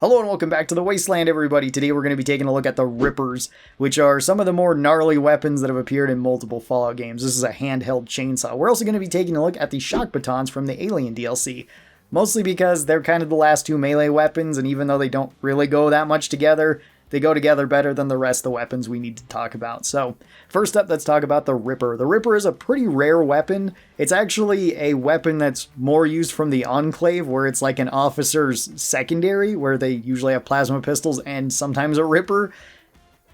Hello and welcome back to the Wasteland, everybody. Today we're going to be taking a look at the Rippers, which are some of the more gnarly weapons that have appeared in multiple Fallout games. This is a handheld chainsaw. We're also going to be taking a look at the shock batons from the Alien DLC, mostly because they're kind of the last two melee weapons, and even though they don't really go that much together, they go together better than the rest of the weapons we need to talk about. So, first up, let's talk about the Ripper. The Ripper is a pretty rare weapon. It's actually a weapon that's more used from the Enclave, where it's like an officer's secondary, where they usually have plasma pistols and sometimes a Ripper,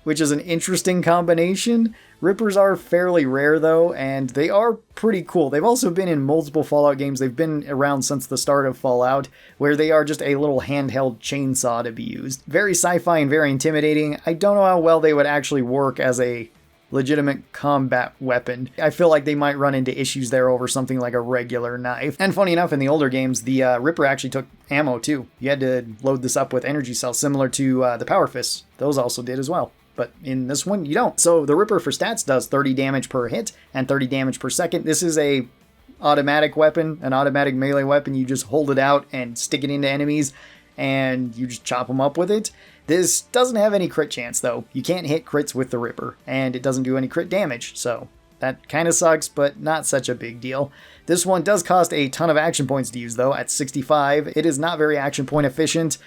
which is an interesting combination. Rippers are fairly rare though, and they are pretty cool. They've also been in multiple Fallout games. They've been around since the start of Fallout, where they are just a little handheld chainsaw to be used. Very sci-fi and very intimidating. I don't know how well they would actually work as a legitimate combat weapon. I feel like they might run into issues there over something like a regular knife. And funny enough, in the older games, the Ripper actually took ammo too. You had to load this up with energy cells, similar to the Power Fists. Those also did as well. But in this one, you don't. So the Ripper for stats does 30 damage per hit and 30 damage per second. This is a automatic weapon, an automatic melee weapon. You just hold it out and stick it into enemies, and you just chop them up with it. This doesn't have any crit chance, though. You can't hit crits with the Ripper, and it doesn't do any crit damage, so that kind of sucks, but not such a big deal. This one does cost a ton of action points to use, though, at 65. It is not very action point efficient.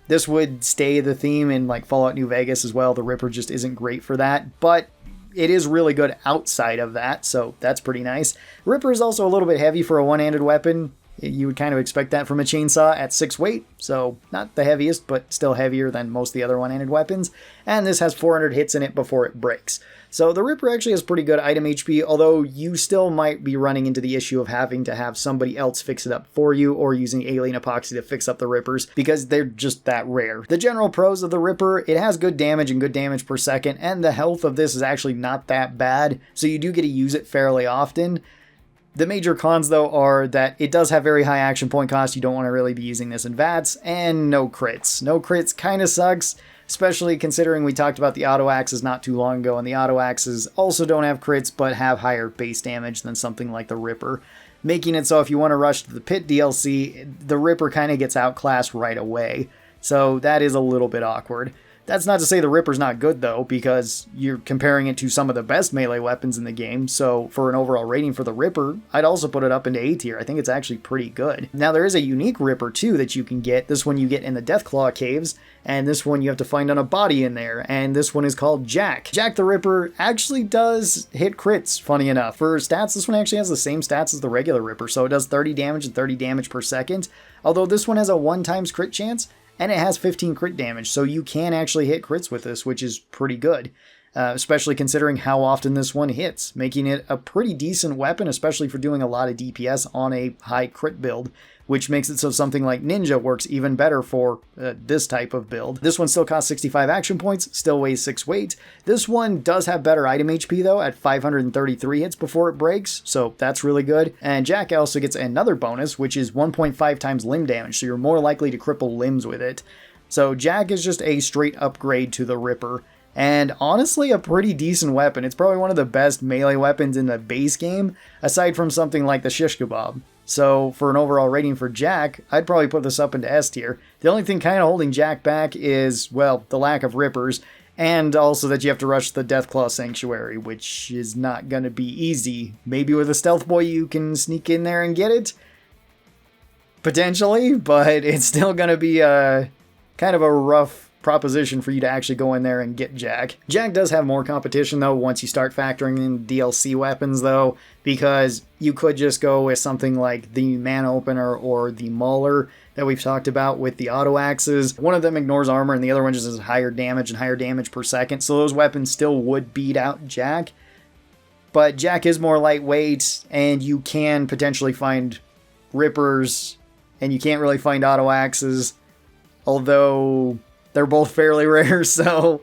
This would stay the theme in like Fallout New Vegas as well. The Ripper just isn't great for that, but it is really good outside of that, so that's pretty nice. Ripper is also a little bit heavy for a one-handed weapon. You would kind of expect that from a chainsaw at 6 weight, so not the heaviest, but still heavier than most of the other one-handed weapons. And this has 400 hits in it before it breaks. So the Ripper actually has pretty good item HP, although you still might be running into the issue of having to have somebody else fix it up for you, or using alien epoxy to fix up the Rippers, because they're just that rare. The general pros of the Ripper: it has good damage and good damage per second, and the health of this is actually not that bad, so you do get to use it fairly often. The major cons, though, are that it does have very high action point cost. You don't want to really be using this in VATS, and no crits. No crits kind of sucks, especially considering we talked about the auto axes not too long ago, and the auto axes also don't have crits, but have higher base damage than something like the Ripper, making it so if you want to rush to the Pit DLC, the Ripper kind of gets outclassed right away. So that is a little bit awkward. That's not to say the Ripper's not good, though, because you're comparing it to some of the best melee weapons in the game, so for an overall rating for the Ripper, I'd also put it up into A tier. I think it's actually pretty good. Now, there is a unique Ripper, too, that you can get. This one you get in the Deathclaw caves, and this one you have to find on a body in there, and this one is called Jack. Jack the Ripper actually does hit crits, funny enough. For stats, this one actually has the same stats as the regular Ripper, so it does 30 damage and 30 damage per second, although this one has a 1x crit chance, and it has 15 crit damage, so you can actually hit crits with this, which is pretty good, especially considering how often this one hits, making it a pretty decent weapon, especially for doing a lot of DPS on a high crit build, which makes it so something like Ninja works even better for this type of build. This one still costs 65 action points, still weighs 6 weight. This one does have better item HP though, at 533 hits before it breaks, so that's really good. And Jack also gets another bonus, which is 1.5 times limb damage, so you're more likely to cripple limbs with it. So Jack is just a straight upgrade to the Ripper, and honestly a pretty decent weapon. It's probably one of the best melee weapons in the base game, aside from something like the Shish Kebab. So for an overall rating for Jack, I'd probably put this up into S tier. The only thing kind of holding Jack back is, well, the lack of Rippers, and also that you have to rush the Deathclaw Sanctuary, which is not going to be easy. Maybe with a Stealth Boy you can sneak in there and get it? Potentially, but it's still going to be a kind of a rough proposition for you to actually go in there and get Jack. Jack does have more competition though once you start factoring in DLC weapons though, because you could just go with something like the Man Opener or the Mauler that we've talked about with the auto axes. One of them ignores armor and the other one just has higher damage and higher damage per second, so those weapons still would beat out Jack. But Jack is more lightweight, and you can potentially find Rippers, and you can't really find auto axes, although they're both fairly rare, so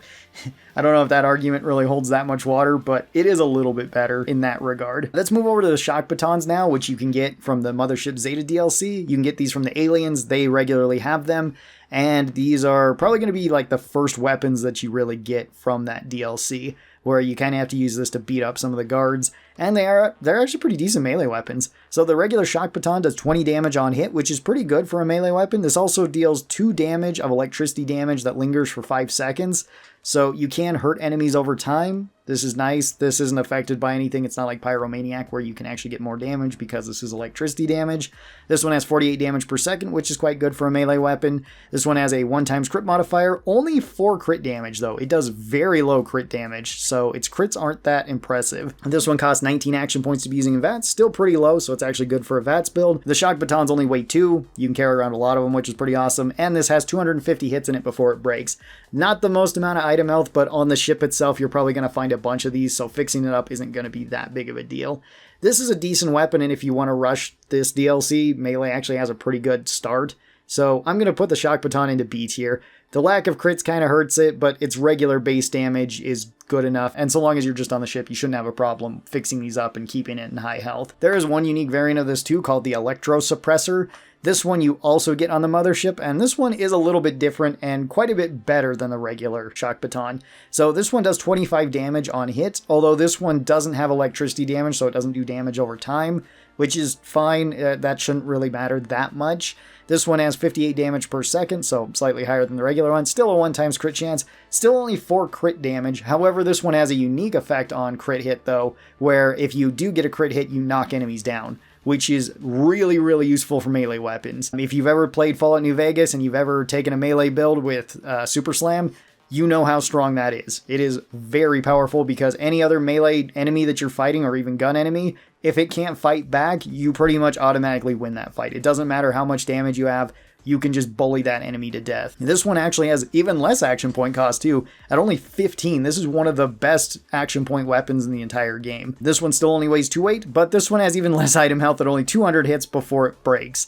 I don't know if that argument really holds that much water, but it is a little bit better in that regard. Let's move over to the shock batons now, which you can get from the Mothership Zeta DLC. You can get these from the aliens. They regularly have them. And these are probably going to be like the first weapons that you really get from that DLC, where you kind of have to use this to beat up some of the guards. And they're actually pretty decent melee weapons. So the regular shock baton does 20 damage on hit, which is pretty good for a melee weapon. This also deals 2 damage of electricity damage that lingers for 5 seconds. So you can hurt enemies over time. This is nice. This isn't affected by anything. It's not like Pyromaniac where you can actually get more damage because this is electricity damage. This one has 48 damage per second, which is quite good for a melee weapon. This one has a 1x crit modifier. Only 4 crit damage though. It does very low crit damage, so its crits aren't that impressive. This one costs 19 action points to be using in VATS. Still pretty low, so it's actually good for a VATS build. The shock batons only weigh 2. You can carry around a lot of them, which is pretty awesome. And this has 250 hits in it before it breaks. Not the most amount of item health, but on the ship itself, you're probably going to find a bunch of these, so fixing it up isn't going to be that big of a deal. This is a decent weapon, and if you want to rush this DLC, Melee actually has a pretty good start. So I'm going to put the shock baton into B tier. The lack of crits kind of hurts it, but its regular base damage is good enough, and so long as you're just on the ship, you shouldn't have a problem fixing these up and keeping it in high health. There is one unique variant of this too, called the Electro Suppressor. This one you also get on the Mothership, and this one is a little bit different and quite a bit better than the regular shock baton. So this one does 25 damage on hit, although this one doesn't have electricity damage, so it doesn't do damage over time, which is fine. That shouldn't really matter that much. This one has 58 damage per second, so slightly higher than the regular one. Still a 1x crit chance. Still only 4 crit damage. However, this one has a unique effect on crit hit, though, where if you do get a crit hit, you knock enemies down, which is really, really useful for melee weapons. If you've ever played Fallout New Vegas and you've ever taken a melee build with Super Slam, you know how strong that is. It is very powerful because any other melee enemy that you're fighting, or even gun enemy, if it can't fight back, you pretty much automatically win that fight. It doesn't matter how much damage you have, you can just bully that enemy to death. This one actually has even less action point cost too, at only 15. This is one of the best action point weapons in the entire game. This one still only weighs 2/8, but this one has even less item health at only 200 hits before it breaks.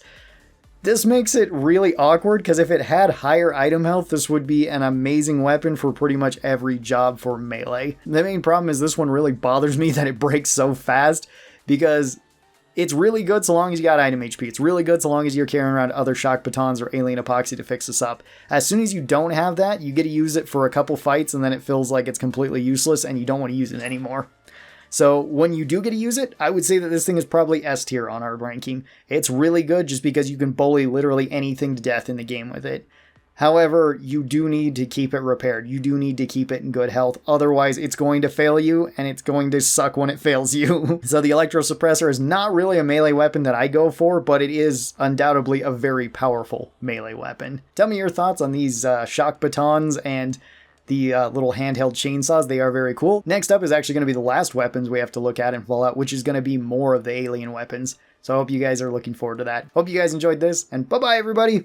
This makes it really awkward because if it had higher item health, this would be an amazing weapon for pretty much every job for melee. The main problem is this one really bothers me that it breaks so fast, because it's really good so long as you got item HP. It's really good so long as you're carrying around other shock batons or alien epoxy to fix this up. As soon as you don't have that, you get to use it for a couple fights and then it feels like it's completely useless and you don't want to use it anymore. So when you do get to use it, I would say that this thing is probably S tier on our ranking. It's really good just because you can bully literally anything to death in the game with it. However, you do need to keep it repaired. You do need to keep it in good health. Otherwise, it's going to fail you, and it's going to suck when it fails you. So the Electro Suppressor is not really a melee weapon that I go for, but it is undoubtedly a very powerful melee weapon. Tell me your thoughts on these shock batons and the little handheld chainsaws. They are very cool. Next up is actually going to be the last weapons we have to look at in Fallout, which is going to be more of the alien weapons. So I hope you guys are looking forward to that. Hope you guys enjoyed this, and bye-bye, everybody!